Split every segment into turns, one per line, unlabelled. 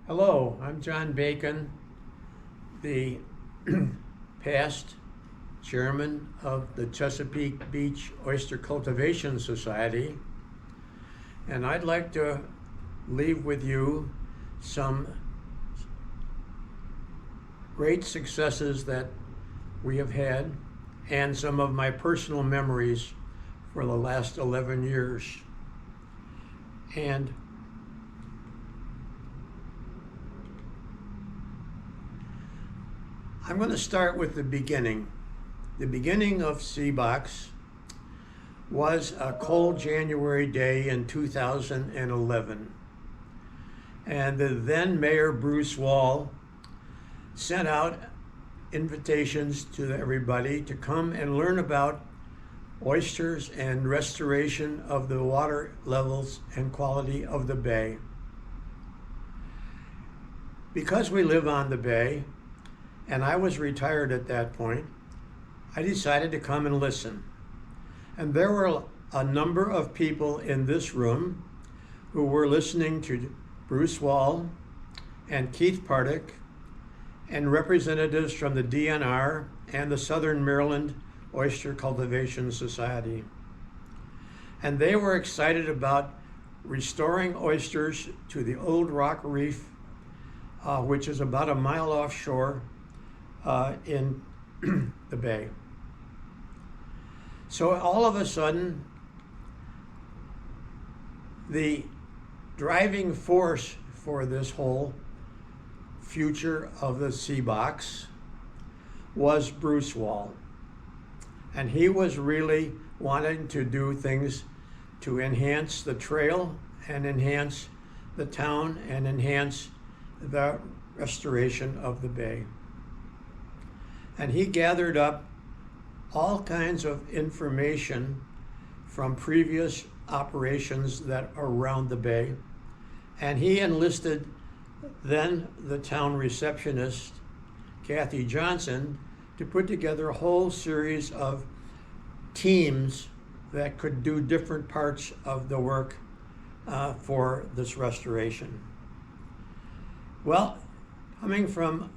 Hello, I'm John Bacon, the past chairman of the Chesapeake Beach Oyster Cultivation Society, and I'd like to leave with you some great successes that we have had and some of my personal memories for the last 11 years. And I'm going to start with the beginning. The beginning of CBOCS was a cold January day in 2011. And the then Mayor Bruce Wall sent out invitations to everybody to come and learn about oysters and restoration of the water levels and quality of the bay. Because we live on the bay, and I was retired at that point, I decided to come and listen. And there were a number of people in this room who were listening to Bruce Wall and Keith Pardick and representatives from the DNR and the Southern Maryland Oyster Cultivation Society. And they were excited about restoring oysters to the Old Rock Reef, which is about a mile offshore in the bay. So all of a sudden, the driving force for this whole future of the CBOCS was Bruce Wall. And he was really wanting to do things to enhance the trail and enhance the town and enhance the restoration of the bay. And he gathered up all kinds of information from previous operations that are around the bay. And he enlisted then the town receptionist, Kathy Johnson, to put together a whole series of teams that could do different parts of the work for this restoration. Well, coming from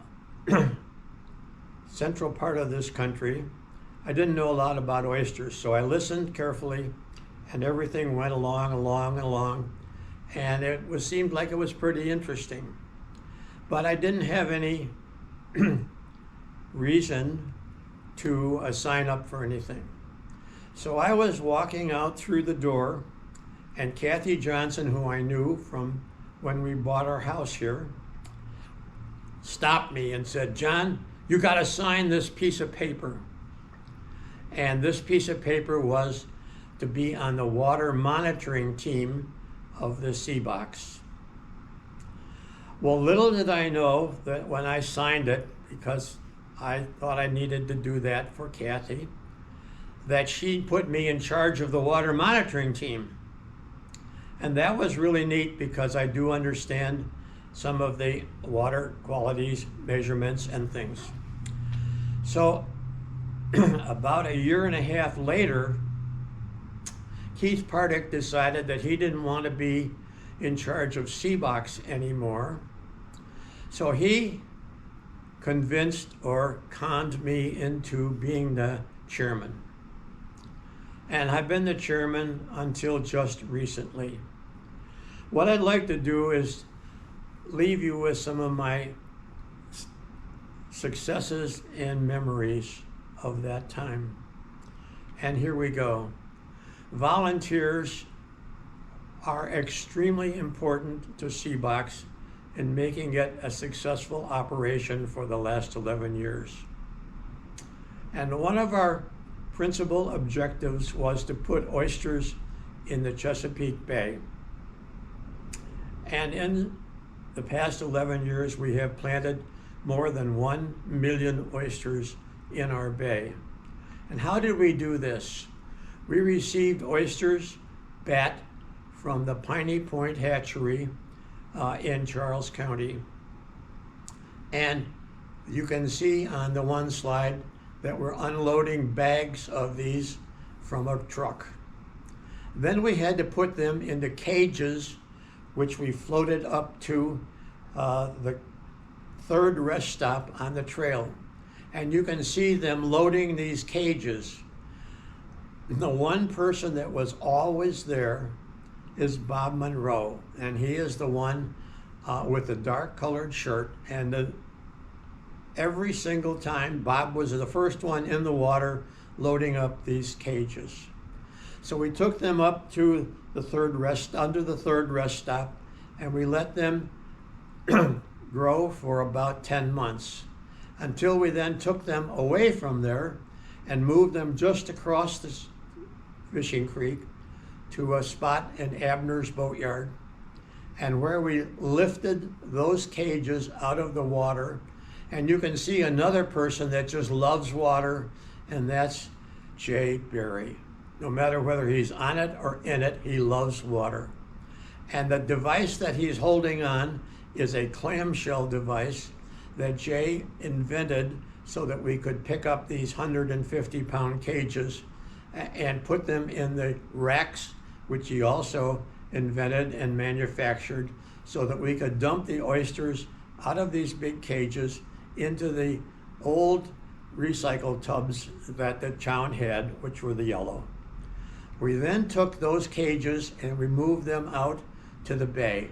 central part of this country, I didn't know a lot about oysters, so I listened carefully, and everything went along, and it seemed like it was pretty interesting. But I didn't have any reason to sign up for anything. So I was walking out through the door, and Kathy Johnson, who I knew from when we bought our house here, stopped me and said, "John, you got to sign this piece of paper." And this piece of paper was to be on the water monitoring team of the CBOCS. Well, little did I know that when I signed it, because I thought I needed to do that for Kathy, that she put me in charge of the water monitoring team. And that was really neat because I do understand some of the water qualities, measurements, and things. So about a year and a half later, Keith Pardick decided that he didn't want to be in charge of CBOCS anymore. So he convinced or conned me into being the chairman. And I've been the chairman until just recently. What I'd like to do is leave you with some of my successes and memories of that time. And here we go. Volunteers are extremely important to CBOCS in making it a successful operation for the last 11 years. And one of our principal objectives was to put oysters in the Chesapeake Bay. And in the past 11 years, we have planted more than 1 million oysters in our bay. And how did we do this? We received oysters bat from the Piney Point Hatchery in Charles County. And you can see on the one slide that we're unloading bags of these from a truck. Then we had to put them into cages, which we floated up to the third rest stop on the trail. And you can see them loading these cages. The one person that was always there is Bob Monroe, and he is the one with the dark colored shirt. And every single time, Bob was the first one in the water loading up these cages. So we took them up to the under the third rest stop, and we let them grow for about 10 months until we then took them away from there and moved them just across this fishing creek to a spot in Abner's boatyard, and where we lifted those cages out of the water. And you can see another person that just loves water, and that's Jay Berry. No matter whether he's on it or in it, he loves water. And the device that he's holding on is a clamshell device that Jay invented so that we could pick up these 150-pound cages and put them in the racks, which he also invented and manufactured, so that we could dump the oysters out of these big cages into the old recycle tubs that the town had, which were the yellow. We then took those cages and we moved them out to the bay.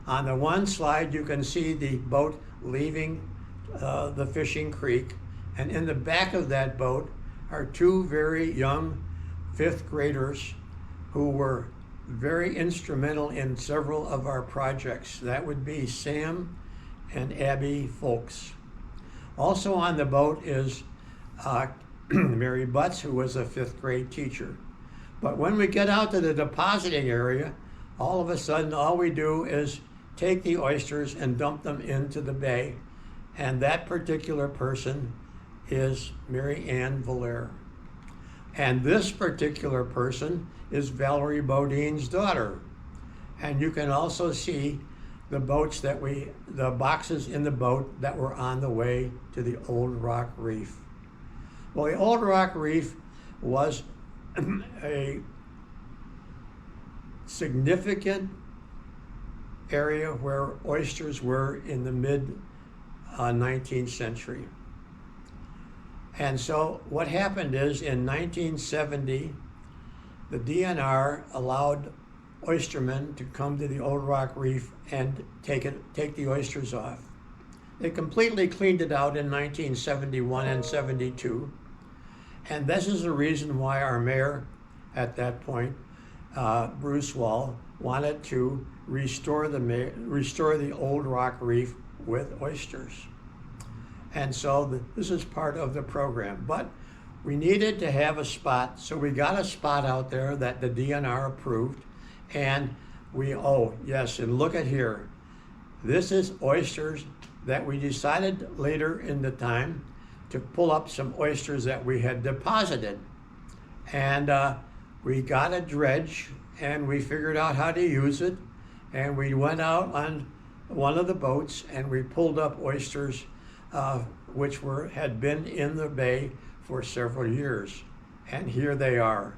On the one slide, you can see the boat leaving the fishing creek, and in the back of that boat are two very young fifth graders who were very instrumental in several of our projects. That would be Sam and Abby Folks. Also on the boat is Mary Butts, who was a fifth grade teacher. But when we get out to the depositing area, all of a sudden all we do is take the oysters and dump them into the bay. And that particular person is Mary Ann Valaire. And this particular person is Valerie Bodine's daughter. And you can also see the boxes in the boat that were on the way to the Old Rock Reef. Well, the Old Rock Reef was a significant area where oysters were in the mid 19th century. And so what happened is in 1970, the DNR allowed oystermen to come to the Old Rock Reef and take the oysters off. They completely cleaned it out in 1971 and 72. And this is the reason why our mayor at that point, Bruce Wall, wanted to restore the Old Rock Reef with oysters. And so this is part of the program. But we needed to have a spot, so we got a spot out there that the DNR approved. And and look at here. This is oysters that we decided later in the time to pull up some oysters that we had deposited. And we got a dredge and we figured out how to use it. And we went out on one of the boats and we pulled up oysters which had been in the bay for several years. And here they are.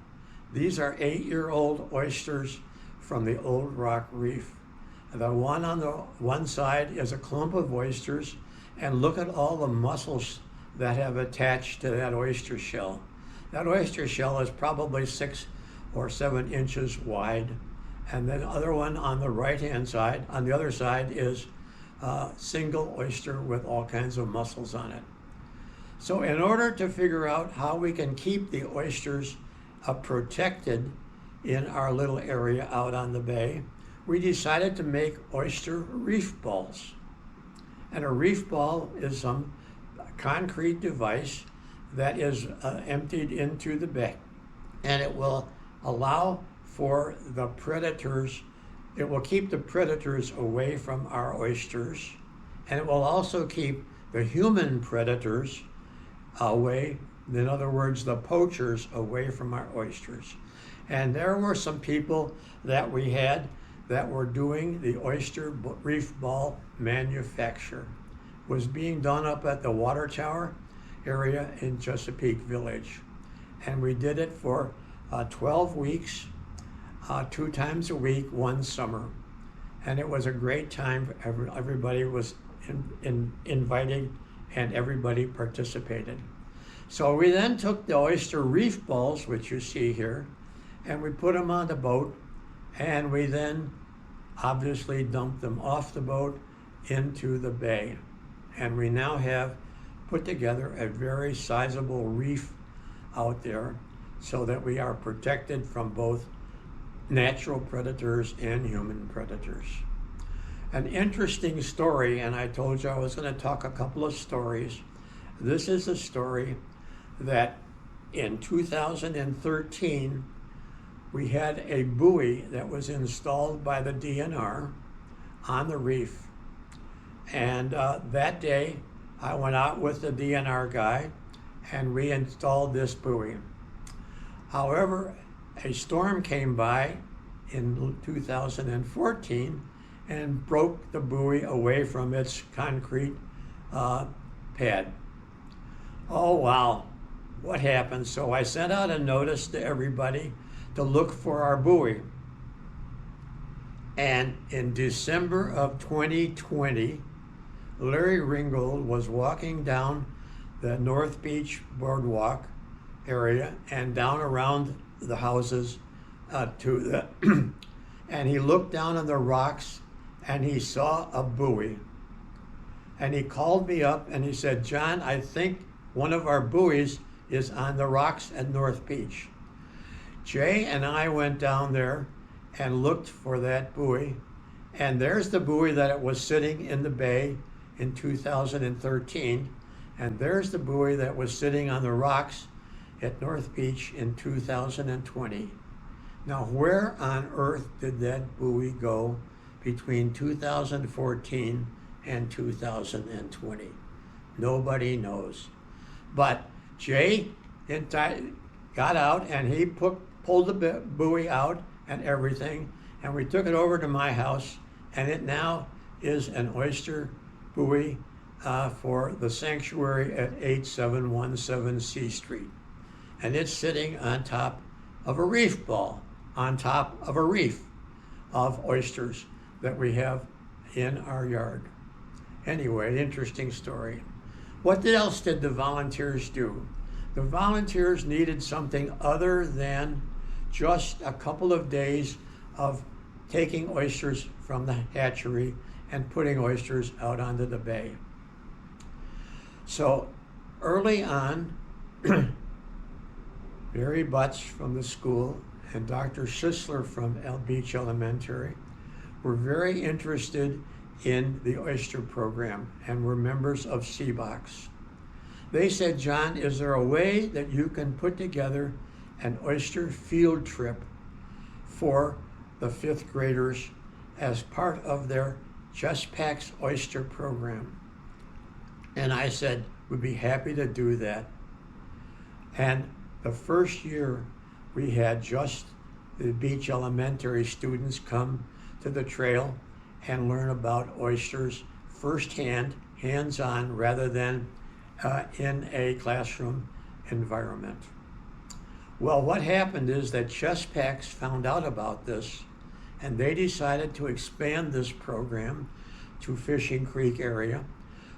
These are 8-year-old oysters from the Old Rock Reef. The one on the one side is a clump of oysters, and look at all the mussels that have attached to that oyster shell. That oyster shell is probably 6 or 7 inches wide. And then the other one on the right-hand side, on the other side, is a single oyster with all kinds of mussels on it. So in order to figure out how we can keep the oysters protected in our little area out on the bay, we decided to make oyster reef balls. And a reef ball is some concrete device that is emptied into the bay. And it will allow for the predators, it will keep the predators away from our oysters, and it will also keep the human predators away, in other words, the poachers away from our oysters. And there were some people that we had that were doing the oyster reef ball manufacture. It was being done up at the water tower area in Chesapeake Village. And we did it for 12 weeks, 2 times a week, one summer. and it was a great time. Everybody was invited, and everybody participated. So we then took the oyster reef balls, which you see here, and we put them on the boat, and we then obviously dumped them off the boat into the bay. And we now have put together a very sizable reef out there so that we are protected from both natural predators and human predators. An interesting story, and I told you I was going to talk a couple of stories. This is a story that in 2013, we had a buoy that was installed by the DNR on the reef. And that day, I went out with the DNR guy, and we installed this buoy. However, a storm came by in 2014 and broke the buoy away from its concrete pad. Oh, wow, what happened? So I sent out a notice to everybody to look for our buoy. And in December of 2020, Larry Ringgold was walking down the North Beach Boardwalk area and down around the houses and he looked down on the rocks and he saw a buoy. And he called me up and he said, "John, I think one of our buoys is on the rocks at North Beach." Jay and I went down there and looked for that buoy, and there's the buoy that it was sitting in the bay in 2013, and there's the buoy that was sitting on the rocks at North Beach in 2020. Now, where on earth did that buoy go between 2014 and 2020? Nobody knows. But Jay got out and he pulled the buoy out and everything, and we took it over to my house, and it now is an oyster buoy for the sanctuary at 8717 C Street. And it's sitting on top of a reef ball, on top of a reef of oysters that we have in our yard. Anyway, interesting story. What else did the volunteers do? The volunteers needed something other than just a couple of days of taking oysters from the hatchery and putting oysters out onto the bay. So early on, Barry Butts from the school and Dr. Schisler from Beach Elementary were very interested in the oyster program and were members of CBOCS. They said, "John, is there a way that you can put together an oyster field trip for the 5th graders as part of their CBOCS oyster program?" And I said, "We'd be happy to do that." And the first year, we had just the Beach Elementary students come to the trail and learn about oysters firsthand, hands-on, rather than in a classroom environment. Well, what happened is that CBOCS found out about this, and they decided to expand this program to Fishing Creek area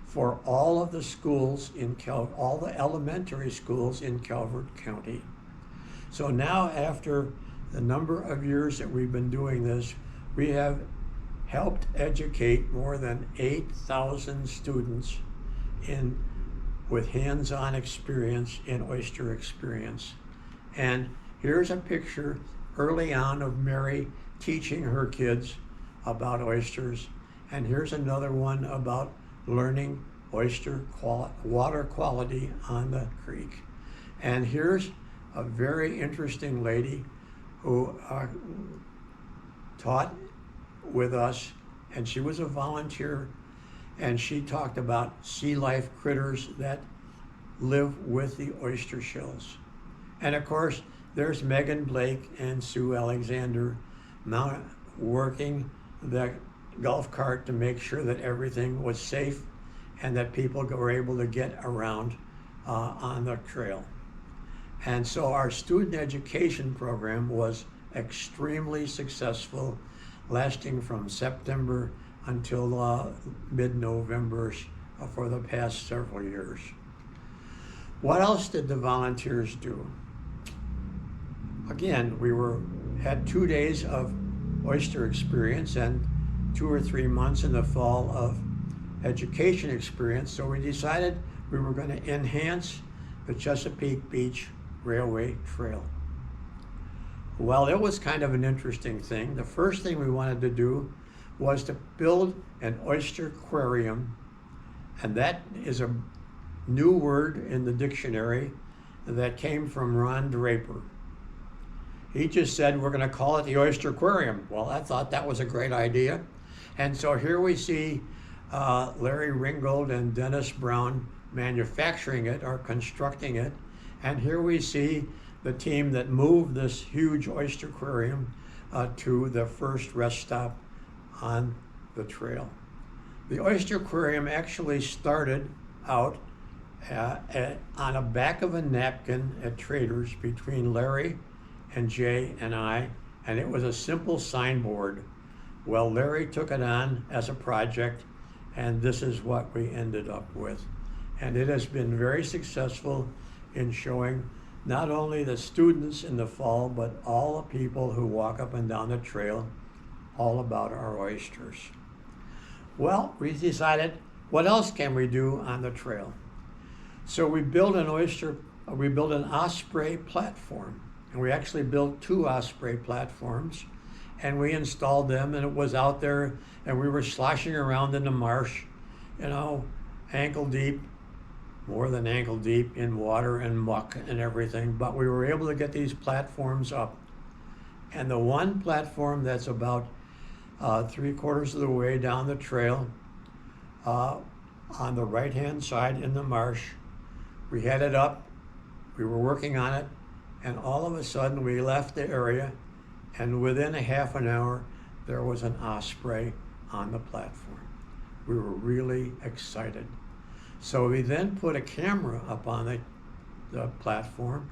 for all of the schools in all the elementary schools in Calvert County. So now, after the number of years that we've been doing this, we have helped educate more than 8,000 students with hands-on experience in oyster experience. And here's a picture early on of Mary teaching her kids about oysters. And here's another one about learning oyster water quality on the creek. And here's a very interesting lady who taught with us, and she was a volunteer, and she talked about sea life critters that live with the oyster shells. And of course, there's Megan Blake and Sue Alexander now working the golf cart to make sure that everything was safe and that people were able to get around on the trail. And so our student education program was extremely successful. lasting from September until mid-November for the past several years. What else did the volunteers do? Again, we had 2 days of oyster experience and 2 or 3 months in the fall of education experience, so we decided we were going to enhance the Chesapeake Beach Railway Trail. Well, it was kind of an interesting thing. The first thing we wanted to do was to build an oyster aquarium, and that is a new word in the dictionary that came from Ron Draper. He just said, we're going to call it the Oyster Aquarium. Well, I thought that was a great idea. And so here we see Larry Ringgold and Dennis Brown manufacturing it or constructing it. And here we see the team that moved this huge oyster aquarium to the first rest stop on the trail. The oyster aquarium actually started out on the back of a napkin at Trader's between Larry and Jay and I, and it was a simple signboard. Well, Larry took it on as a project, and this is what we ended up with. And it has been very successful in showing not only the students in the fall, but all the people who walk up and down the trail all about our oysters. Well, we decided, what else can we do on the trail? So we built an osprey platform, and we actually built 2 osprey platforms, and we installed them, and it was out there, and we were sloshing around in the marsh, ankle deep, more than ankle deep in water and muck and everything, but we were able to get these platforms up. And the one platform that's about 3/4 of the way down the trail, on the right-hand side in the marsh, we had it up, we were working on it, and all of a sudden we left the area, and within a half an hour there was an osprey on the platform. We were really excited. So we then put a camera up on the platform,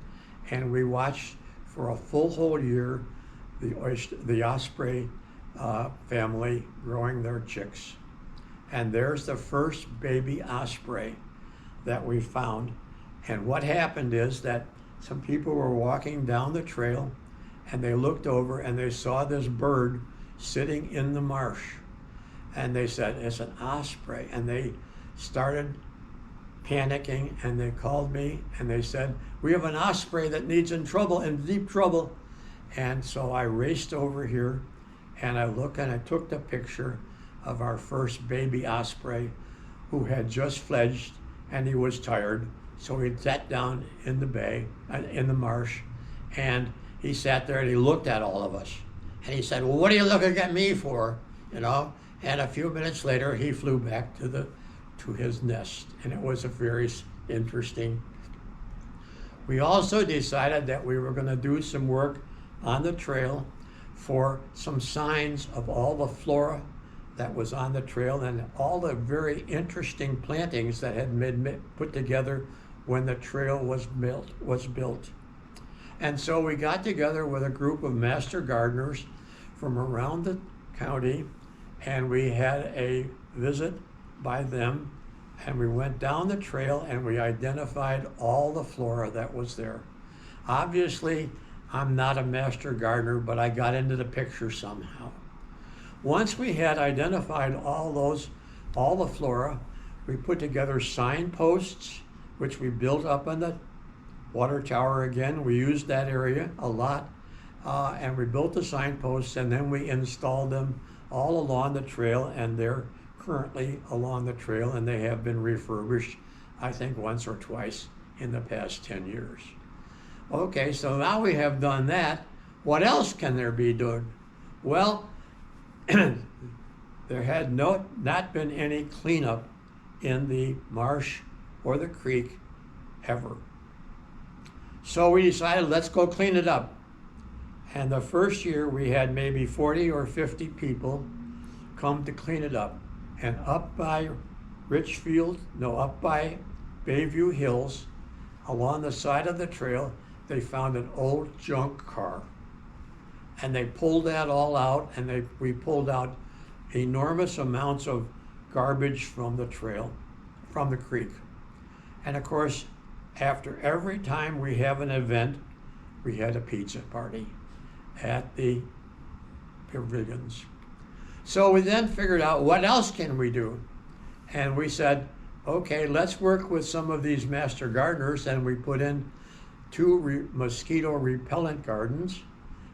and we watched for a full whole year the osprey family growing their chicks. And there's the first baby osprey that we found. And what happened is that some people were walking down the trail, and they looked over and they saw this bird sitting in the marsh. And they said, it's an osprey. And they started panicking, and they called me and they said, we have an osprey that needs in deep trouble. And so I raced over here, and I looked and I took the picture of our first baby osprey who had just fledged, and he was tired. So he sat down in the bay, in the marsh, and he sat there and he looked at all of us. And he said, well, what are you looking at me for? And a few minutes later, he flew back to his nest. And it was a very interesting. We also decided that we were going to do some work on the trail for some signs of all the flora that was on the trail and all the very interesting plantings that had been put together when the trail was built. And so we got together with a group of master gardeners from around the county, and we had a visit by them, and we went down the trail and we identified all the flora that was there. Obviously, I'm not a master gardener, but I got into the picture somehow. Once we had identified all the flora, we put together signposts, which we built up on the water tower again. We used that area a lot, and we built the signposts, and then we installed them all along the trail, and they're currently along the trail, and they have been refurbished, I think, once or twice in the past 10 years. Okay, so now we have done that. What else can there be done? Well, there had not been any cleanup in the marsh or the creek ever. So we decided, let's go clean it up. And the first year we had maybe 40 or 50 people come to clean it up. And up by up by Bayview Hills, along the side of the trail, they found an old junk car. And they pulled that all out, and we pulled out enormous amounts of garbage from the trail, from the creek. And of course, after every time we have an event, we had a pizza party at the pavilions. So we then figured out, what else can we do? And we said, okay, let's work with some of these master gardeners, and we put in 2 mosquito repellent gardens.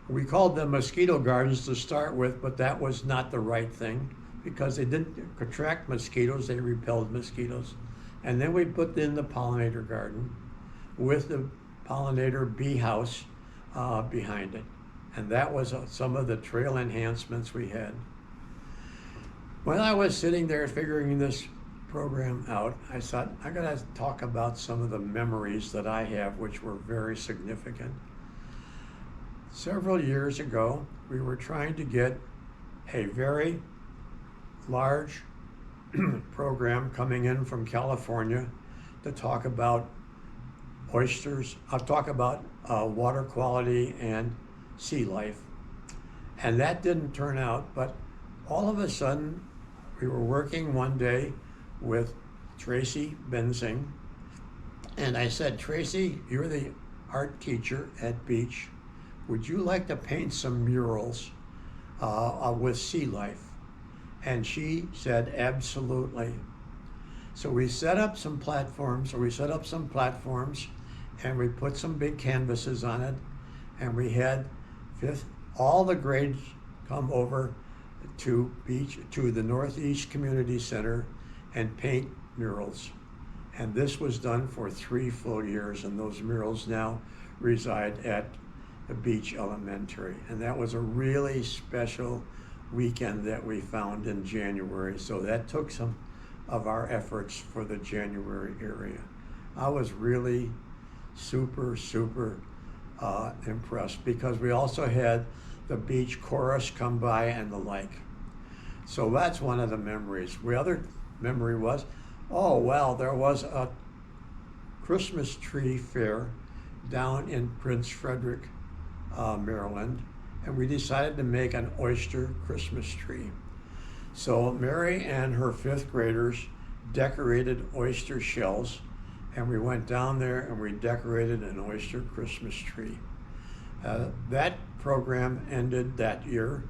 We called them mosquito gardens to start with, but that was not the right thing, because they didn't attract mosquitoes, they repelled mosquitoes. And then we put in the pollinator garden with the pollinator bee house behind it. And that was some of the trail enhancements we had. When I was sitting there figuring this program out, I thought, I gotta talk about some of the memories that I have, which were very significant. Several years ago, we were trying to get a very large program coming in from California to talk about oysters. I'll talk about water quality and sea life. And that didn't turn out, but all of a sudden, we were working one day with Tracy Benzing, and I said, Tracy, you're the art teacher at Beach. Would you like to paint some murals with sea life? And she said, absolutely. So we set up some platforms, and we put some big canvases on it, and we had all the grades come over to the Northeast Community Center and paint murals. And this was done for 3 full years, and those murals now reside at the Beach Elementary. And that was a really special weekend that we found in January. So that took some of our efforts for the January area. I was really super impressed, because we also had the beach chorus come by and the like. So that's one of the memories. The other memory was, oh well, there was a Christmas tree fair down in Prince Frederick, Maryland, and we decided to make an oyster Christmas tree. So Mary and her 5th graders decorated oyster shells, and we went down there and we decorated an oyster Christmas tree. That program ended that year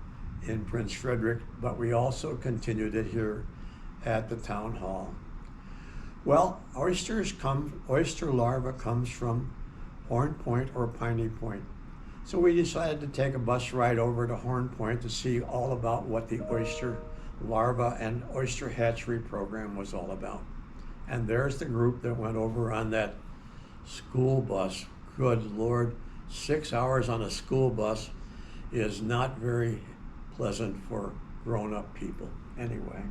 in Prince Frederick, but we also continued it here at the town hall. Well, oyster larva comes from Horn Point or Piney Point. So we decided to take a bus ride over to Horn Point to see all about what the oyster larva and oyster hatchery program was all about. And there's the group that went over on that school bus. Good Lord, 6 hours on a school bus is not very pleasant for grown-up people. Anyway,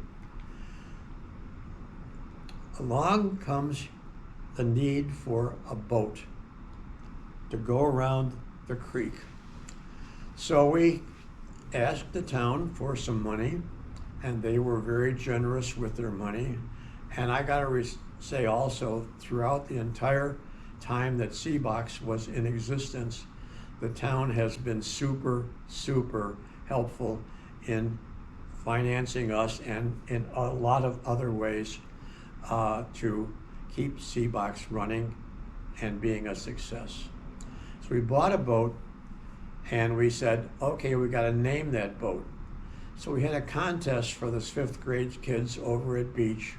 along comes the need for a boat to go around the creek. So we asked the town for some money, and they were very generous with their money. And I gotta say also, throughout the entire time that CBOCS was in existence, the town has been super helpful in financing us and in a lot of other ways to keep CBOCS running and being a success. So we bought a boat, and we said, okay, we gotta name that boat. So we had a contest for the 5th grade kids over at Beach,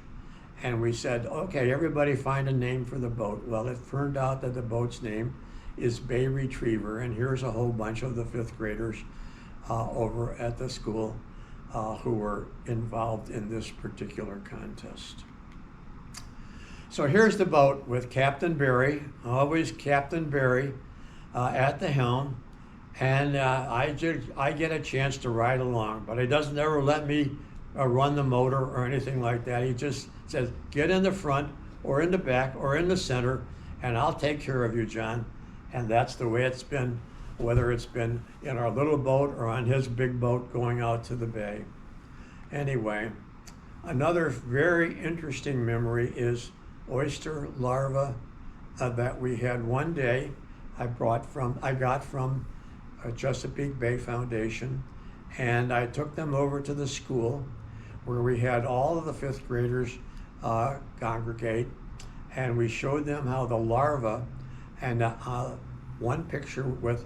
and we said, okay, everybody find a name for the boat. Well, it turned out that the boat's name is Bay Retriever, and here's a whole bunch of the 5th graders over at the school who were involved in this particular contest. So here's the boat with Captain Barry, always Captain Barry at the helm, and I get a chance to ride along, but he doesn't ever let me run the motor or anything like that. He just says, get in the front or in the back or in the center, and I'll take care of you, John. And that's the way it's been, whether it's been in our little boat or on his big boat going out to the bay. Anyway, another very interesting memory is oyster larvae that we had one day. I got from Chesapeake Bay Foundation, and I took them over to the school where we had all of the fifth graders congregate, and we showed them how the larva, and one picture with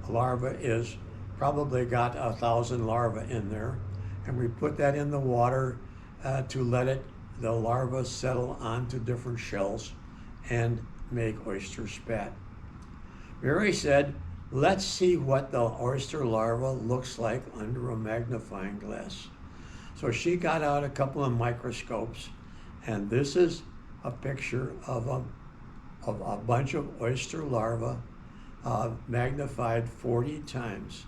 a larva is probably got 1,000 larvae in there, and we put that in the water to let the larvae settle onto different shells and make oyster spat. Mary said, let's see what the oyster larva looks like under a magnifying glass. So she got out a couple of microscopes, and this is a picture of a bunch of oyster larvae magnified 40 times.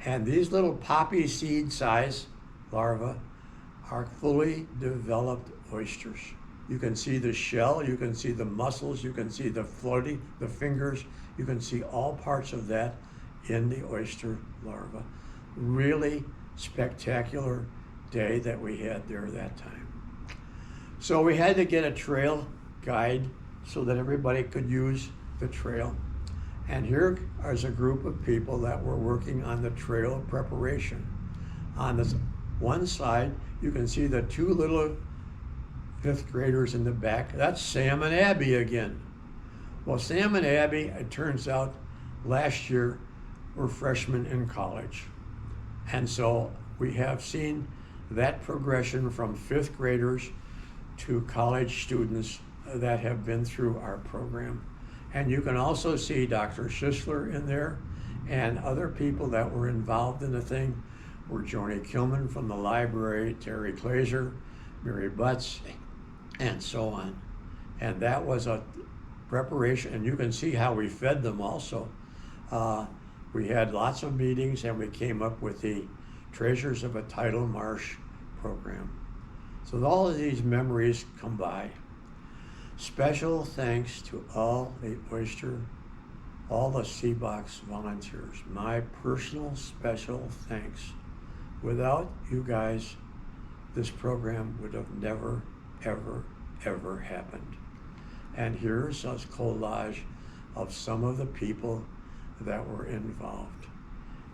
And these little poppy seed size larvae are fully developed oysters. You can see the shell, you can see the muscles, you can see the fingers, you can see all parts of that in the oyster larva. Really spectacular day that we had there that time. So we had to get a trail guide so that everybody could use the trail. And here is a group of people that were working on the trail preparation. On this one side, you can see the two little fifth graders in the back. That's Sam and Abby again. Well, Sam and Abby, it turns out, last year were freshmen in college. And so we have seen that progression from fifth graders to college students that have been through our program. And you can also see Dr. Schisler in there, and other people that were involved in the thing were Joni Kilman from the library, Terry Glazer, Mary Butts, and so on. And that was a preparation, and you can see how we fed them also. We had lots of meetings, and we came up with the Treasures of a Tidal Marsh program. So all of these memories come by. Special thanks to all the CBOCS volunteers. My personal special thanks. Without you guys, this program would have never, ever, ever happened. And here's a collage of some of the people that were involved.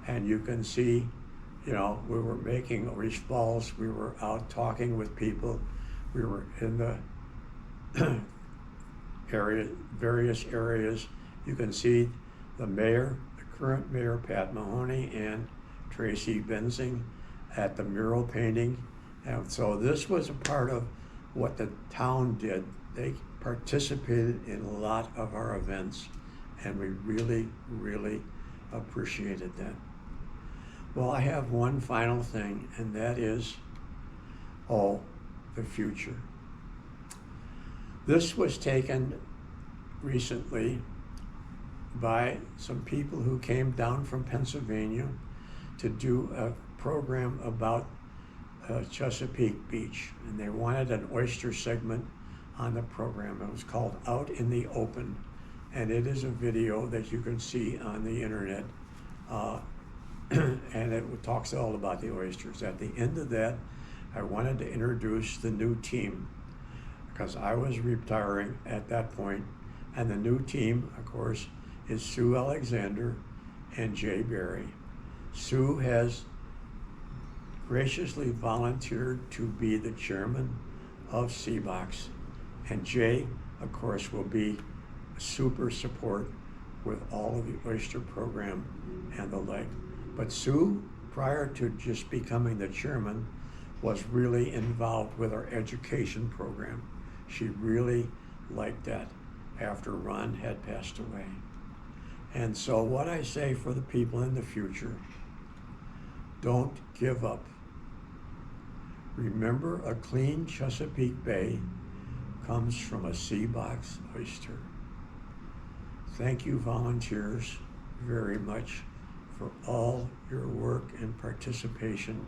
And you can see, we were making oyster balls, we were out talking with people, we were in the various areas. You can see the mayor, the current mayor, Pat Mahoney, and Tracy Benzing at the mural painting. And so this was a part of what the town did. They participated in a lot of our events, and we really, really appreciated that. Well, I have one final thing, and that is, the future. This was taken recently by some people who came down from Pennsylvania to do a program about Chesapeake Beach, and they wanted an oyster segment on the program. It was called Out in the Open, and it is a video that you can see on the internet, and it talks all about the oysters. At the end of that, I wanted to introduce the new team, because I was retiring at that point, and the new team, of course, is Sue Alexander and Jay Berry. Sue has graciously volunteered to be the chairman of CBOCS, and Jay, of course, will be super support with all of the oyster program and the like. But Sue, prior to just becoming the chairman, was really involved with our education program. She really liked that after Ron had passed away. And so what I say for the people in the future, don't give up. Remember, a clean Chesapeake Bay comes from a CBOCS oyster. Thank you, volunteers, very much for all your work and participation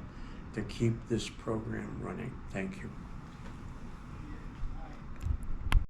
to keep this program running. Thank you.